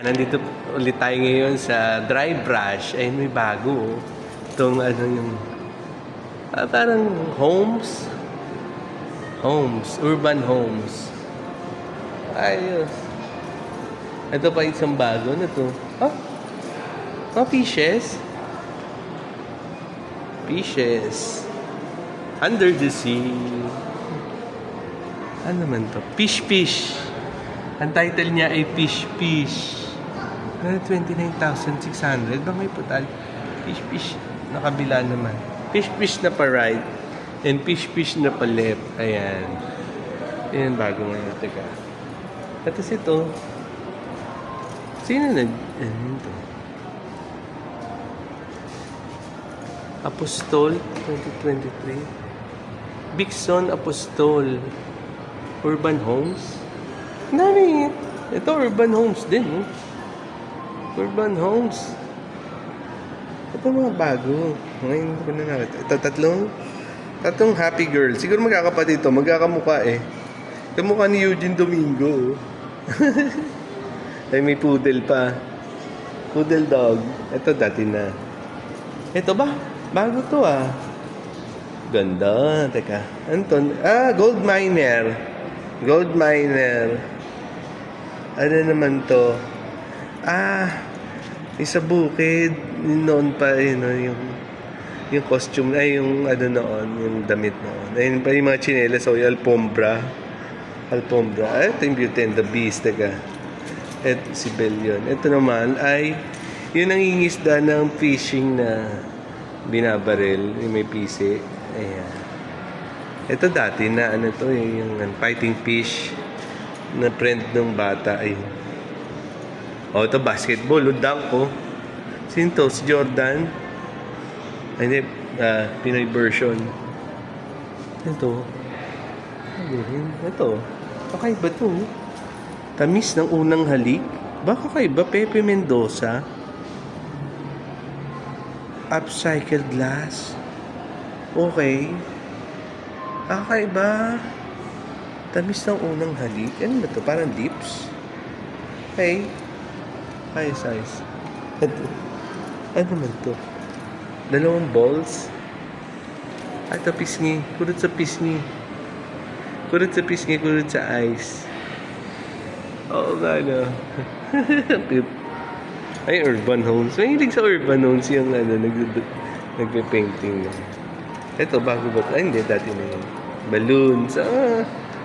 Nandito ulit tayo ngayon sa dry brush. Ayun, may bago. Itong ano yung... parang homes. Urban homes. Ayos. Ito pa isang bago na to. Fishes. Under the sea. Ano naman to? Fish. Ang title niya ay Fish. 29,600. Ba may putal? Fish. Nakabila naman. Fish na pa right. And fish na pa left. Ayan. Ayan, bago ngayon. Teka. Tapos ito. Sino ano ito? Apostol 2023. Bigson Apostol. Urban Homes. Nari. Ito, Urban Homes din. Urban Homes. Ito mga bago. Ngayon ko na nakita. Ito, tatlong happy girl. Siguro magkakapatid ito. Magkakamukha eh. Kamukha ni Eugene Domingo. Ay, may poodle pa. Poodle dog. Ito, dati na. Ito ba? Bago to ah. Ganda. Teka. Anton. Gold miner. Ano naman to? Isa bukid. Noon pa, yung costume, yung ano noon, yung damit noon. Ayun pa yung mga chinelas, yung Alfombra. Ito yung Beauty and the Beast, teka. Ito, si Belle yun. Ito naman ay, yun ang ingisda ng fishing na binabaril, yung may pisi. Ayan. Ito dati na, ano to, yung fighting fish na friend ng bata. Ayun. Ito basketball, dunk ko. Sino to? Si Jordan? Hindi, Pinoy version. Ito. Kakaiba to. Tamis ng unang halik. Baka kakaiba, Pepe Mendoza. Upcycled glass. Okay. Kakaiba. Tamis ng unang halik. Ano ba to? Parang lips. Okay. Size. Ano naman to? 2 balls. Ito pisngi. Kurot sa pisngi. Kurot sa ice. Oo nga na. Ay, urban homes. Mahilig sa urban homes yung nagpe-painting. Ito, bago ba ito? Ay, hindi. Dati na yun. Balloons.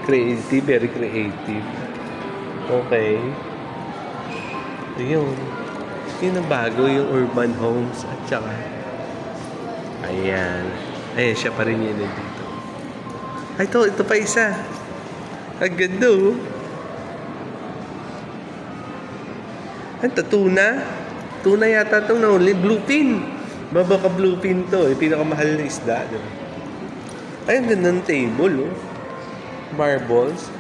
Creative. Very creative. Okay. Ayun. Yun ang bago, yung urban homes. At saka, ayan, siya pa rin yun dito. Ay, ito pa isa. Ang ganda, oh. Ito, tuna. Tuna yata itong nahuli. Bluefin. Baka bluefin to. Pinakamahal na isda. Diba? Ay, ang ganda ng table, oh. Marbles.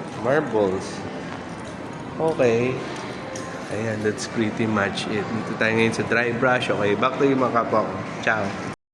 Okay. Ayan, that's pretty much it. Dito tayo ngayon sa dry brush. Okay, back to you mga kapwa ko. Ciao.